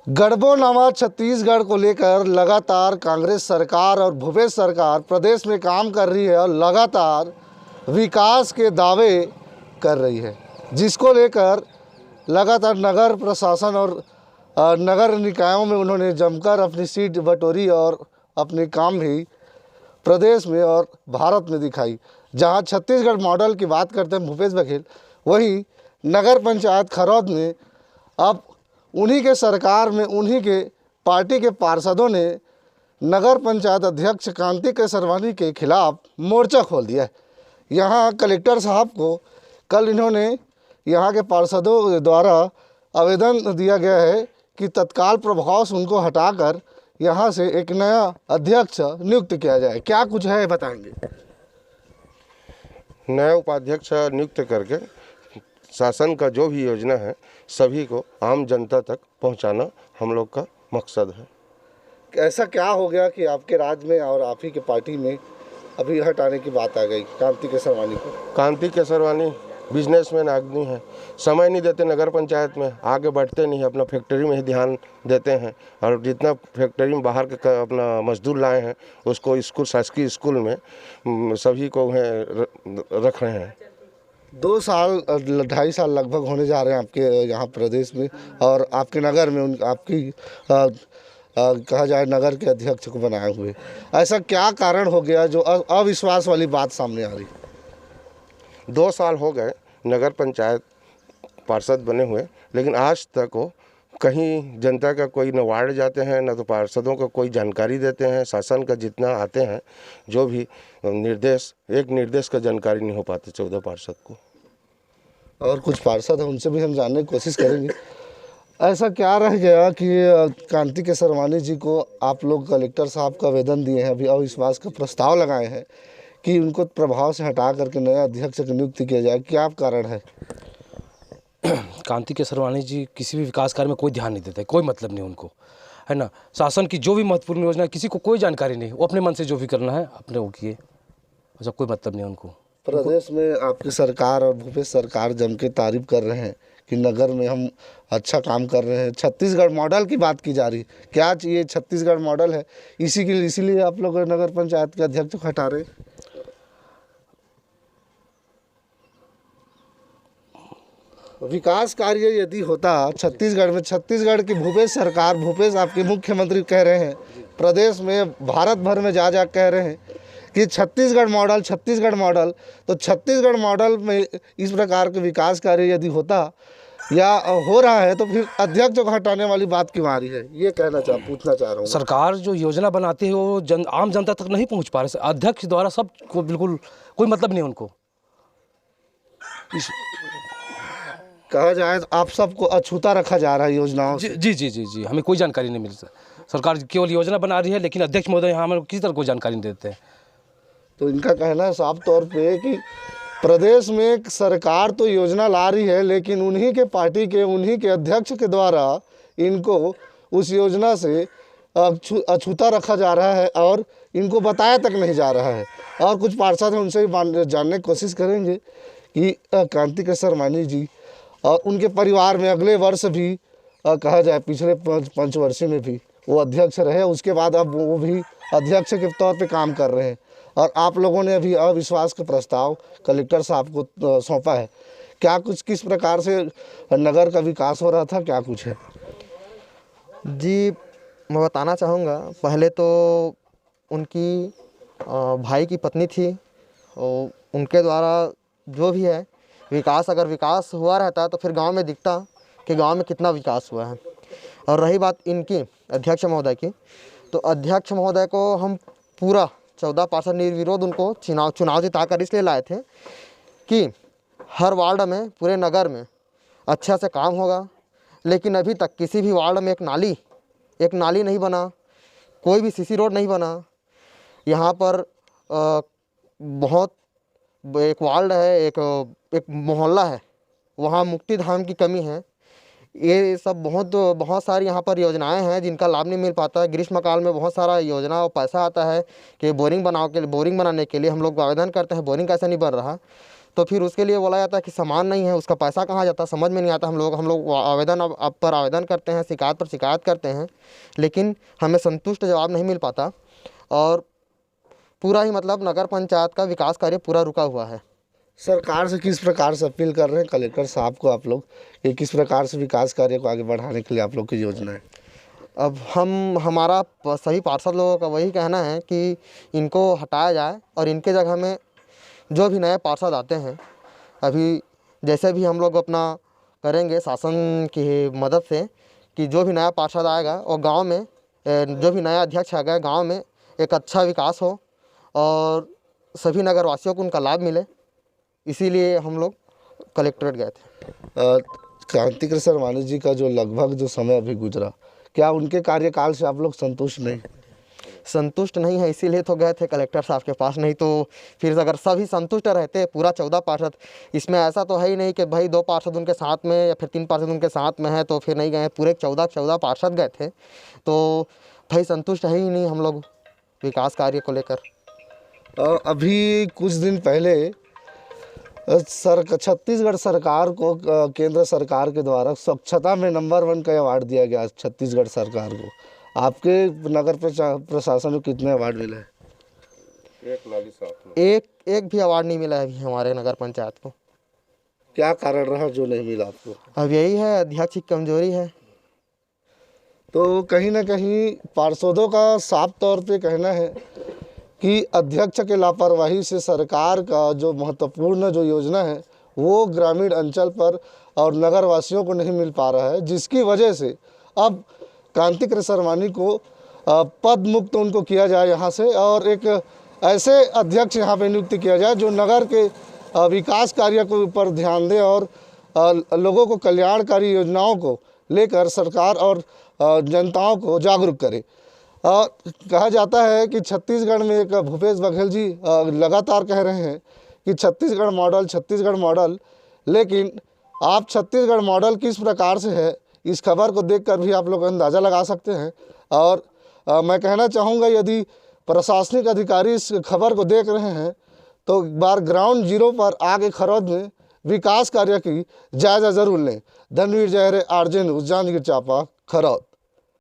गढ़बोनामा छत्तीसगढ़ को लेकर लगातार कांग्रेस सरकार और भूपेश सरकार प्रदेश में काम कर रही है और लगातार विकास के दावे कर रही है, जिसको लेकर लगातार नगर प्रशासन और नगर निकायों में उन्होंने जमकर अपनी सीट बटोरी और अपने काम भी प्रदेश में और भारत में दिखाई। जहां छत्तीसगढ़ मॉडल की बात करते हैं भूपेश बघेल, वहीं नगर पंचायत खरौद में अब उन्हीं के सरकार में उन्हीं के पार्टी के पार्षदों ने नगर पंचायत अध्यक्ष कांति केसरवानी के खिलाफ मोर्चा खोल दिया है। यहाँ कलेक्टर साहब को कल इन्होंने यहाँ के पार्षदों द्वारा आवेदन दिया गया है कि तत्काल प्रभाव से उनको हटाकर यहाँ से एक नया अध्यक्ष नियुक्त किया जाए। क्या कुछ है बताएंगे? नया उपाध्यक्ष नियुक्त करके शासन का जो भी योजना है सभी को आम जनता तक पहुंचाना हम लोग का मकसद है। ऐसा क्या हो गया कि आपके राज्य में और आप ही के पार्टी में अभी हटाने की बात आ गई कांति केसरवानी को? कांति केसरवानी बिजनेसमैन आदमी है, समय नहीं देते नगर पंचायत में, आगे बढ़ते नहीं, अपना फैक्ट्री में ही ध्यान देते हैं और जितना फैक्ट्री में बाहर के अपना मजदूर लाए हैं उसको स्कूल, शासकीय स्कूल में सभी को रख रहे हैं। 2 साल 2.5 साल लगभग होने जा रहे हैं आपके यहाँ प्रदेश में और आपके नगर में आपकी कहा जाए नगर के अध्यक्ष को बनाए हुए। ऐसा क्या कारण हो गया जो अविश्वास वाली बात सामने आ रही? 2 साल हो गए नगर पंचायत पार्षद बने हुए, लेकिन आज तक वो कहीं जनता का कोई न वार्ड जाते हैं न तो पार्षदों को कोई जानकारी देते हैं। शासन का जितना आते हैं जो भी निर्देश, एक निर्देश का जानकारी नहीं हो पाते 14 पार्षद को। और कुछ पार्षद हैं उनसे भी हम जानने की कोशिश करेंगे। ऐसा क्या रह गया कि कांति केसरवानी जी को आप लोग कलेक्टर साहब का आवेदन दिए हैं, अभी अविश्वास का प्रस्ताव लगाए हैं कि उनको प्रभाव से हटा करके नया अध्यक्ष की नियुक्ति किया जाए? क्या कारण है? कांति केसरवानी जी किसी भी विकास कार्य में कोई ध्यान नहीं देते, कोई मतलब नहीं उनको, है ना। शासन की जो भी महत्वपूर्ण योजना है किसी को कोई जानकारी नहीं, वो अपने मन से जो भी करना है अपने वो किए, ऐसा कोई मतलब नहीं उनको। प्रदेश में आपकी सरकार और भूपेश सरकार जम के तारीफ कर रहे हैं कि नगर में हम अच्छा काम कर रहे हैं। छत्तीसगढ़ मॉडल की बात की जा रही, क्या ये छत्तीसगढ़ मॉडल है? इसीलिए आप लोग नगर पंचायत के अध्यक्ष को हटा रहे? विकास कार्य यदि होता छत्तीसगढ़ में, छत्तीसगढ़ की भूपेश सरकार, भूपेश आपके मुख्यमंत्री कह रहे हैं, प्रदेश में भारत भर में जा कह रहे हैं कि छत्तीसगढ़ मॉडल, छत्तीसगढ़ मॉडल, तो छत्तीसगढ़ मॉडल में इस प्रकार के विकास कार्य यदि होता या हो रहा है तो फिर अध्यक्ष को हटाने वाली बात क्यों आ रही है? ये पूछना चाह रहा हूँ। सरकार जो योजना बनाती है वो आम जनता तक नहीं पहुँच पा रहे, अध्यक्ष द्वारा सब को बिल्कुल कोई मतलब नहीं उनको। कहा जाए तो आप सबको अछूता रखा जा रहा है योजनाओं से। जी जी जी जी, हमें कोई जानकारी नहीं मिली। सरकार केवल योजना बना रही है लेकिन अध्यक्ष महोदय यहाँ हमें किसी तरह कोई जानकारी नहीं देते हैं। तो इनका कहना है साफ तौर पे कि प्रदेश में सरकार तो योजना ला रही है लेकिन उन्हीं के पार्टी के, उन्हीं के अध्यक्ष के द्वारा इनको उस योजना से अछूता रखा जा रहा है और इनको बताया तक नहीं जा रहा है। और कुछ पार्षद हैं, उनसे भी जानने की कोशिश करेंगे कि कांति केसरवानी जी और उनके परिवार में अगले वर्ष भी कहा जाए पिछले 5 वर्ष में भी वो अध्यक्ष रहे, उसके बाद अब वो भी अध्यक्ष के तौर पे काम कर रहे हैं और आप लोगों ने अभी अविश्वास का प्रस्ताव कलेक्टर साहब को सौंपा है। क्या कुछ किस प्रकार से नगर का विकास हो रहा था, क्या कुछ है? जी, मैं बताना चाहूँगा। पहले तो उनकी भाई की पत्नी थी और उनके द्वारा जो भी है विकास, अगर विकास हुआ रहता तो फिर गांव में दिखता कि गांव में कितना विकास हुआ है। और रही बात इनकी अध्यक्ष महोदय की, तो अध्यक्ष महोदय को हम पूरा 14 पार्षद निर्विरोध उनको चुनाव जिताकर इसलिए लाए थे कि हर वार्ड में, पूरे नगर में अच्छा से काम होगा। लेकिन अभी तक किसी भी वार्ड में एक नाली नहीं बना, कोई भी सीसी रोड नहीं बना। यहाँ पर बहुत एक वार्ड है, एक मोहल्ला है, वहाँ मुक्ति धाम की कमी है। ये सब बहुत सारी यहाँ पर योजनाएं हैं जिनका लाभ नहीं मिल पाता है। ग्रीष्म काल में बहुत सारा योजना और पैसा आता है कि बोरिंग बनाने के लिए हम लोग आवेदन करते हैं, बोरिंग कैसे नहीं बन रहा। तो फिर उसके लिए बोला जाता है कि सामान नहीं है, उसका पैसा कहाँ जाता है, समझ में नहीं आता। हम लोग आवेदन अब पर आवेदन करते हैं, शिकायत पर शिकायत करते हैं, लेकिन हमें संतुष्ट जवाब नहीं मिल पाता। और पूरा ही मतलब नगर पंचायत का विकास कार्य पूरा रुका हुआ है। सरकार से किस प्रकार से अपील कर रहे हैं कलेक्टर साहब को आप लोग, कि किस प्रकार से विकास कार्य को आगे बढ़ाने के लिए आप लोग की योजना है? अब हमारा सभी पार्षद लोगों का वही कहना है कि इनको हटाया जाए और इनके जगह में जो भी नए पार्षद आते हैं, अभी जैसे भी हम लोग अपना करेंगे शासन की मदद से, कि जो भी नया पार्षद आएगा और गांव में जो भी नया अध्यक्ष आ गया, गांव में एक अच्छा विकास हो और सभी नगरवासियों को उनका लाभ मिले, इसीलिए हम लोग कलेक्ट्रेट गए थे। क्रांतिकृष्ण सरवानी जी का जो लगभग जो समय अभी गुजरा, क्या उनके कार्यकाल से आप लोग संतुष्ट नहीं? संतुष्ट नहीं है, इसीलिए तो गए थे कलेक्टर साहब के पास। नहीं तो फिर अगर सभी संतुष्ट रहते, पूरा 14 पार्षद, इसमें ऐसा तो है ही नहीं कि भाई 2 पार्षद उनके साथ में या फिर 3 पार्षद उनके साथ में है तो फिर नहीं गए, पूरे 14 पार्षद गए थे, तो भाई संतुष्ट है ही नहीं हम लोग विकास कार्य को लेकर। अभी कुछ दिन पहले छत्तीसगढ़ सरकार को केंद्र सरकार के द्वारा स्वच्छता में नंबर 1 का अवार्ड दिया गया छत्तीसगढ़ सरकार को। आपके नगर प्रशासन को कितने अवार्ड मिले हैं? एक भी अवार्ड नहीं मिला है अभी हमारे नगर पंचायत को। क्या कारण रहा जो नहीं मिला आपको? अब यही है, अध्यक्ष की कमजोरी है। तो कहीं ना कहीं पार्षदों का साफ तौर पे कहना है कि अध्यक्ष के लापरवाही से सरकार का जो महत्वपूर्ण जो योजना है वो ग्रामीण अंचल पर और नगरवासियों को नहीं मिल पा रहा है, जिसकी वजह से अब क्रांतिकृष्ण सरवानी को पद मुक्त उनको किया जाए यहाँ से, और एक ऐसे अध्यक्ष यहाँ पे नियुक्त किया जाए जो नगर के विकास कार्य के ऊपर ध्यान दे और लोगों को कल्याणकारी योजनाओं को लेकर सरकार और जनताओं को जागरूक करे। कहा जाता है कि छत्तीसगढ़ में एक भूपेश बघेल जी लगातार कह रहे हैं कि छत्तीसगढ़ मॉडल, लेकिन आप छत्तीसगढ़ मॉडल किस प्रकार से है इस खबर को देखकर भी आप लोग अंदाज़ा लगा सकते हैं। और मैं कहना चाहूँगा, यदि प्रशासनिक अधिकारी इस खबर को देख रहे हैं तो एक बार ग्राउंड जीरो पर आगे खरौद में विकास कार्य की जायज़ा ज़रूर लें। Dhanveer Jahre, RJ news, Janjgir Champa, Kharod.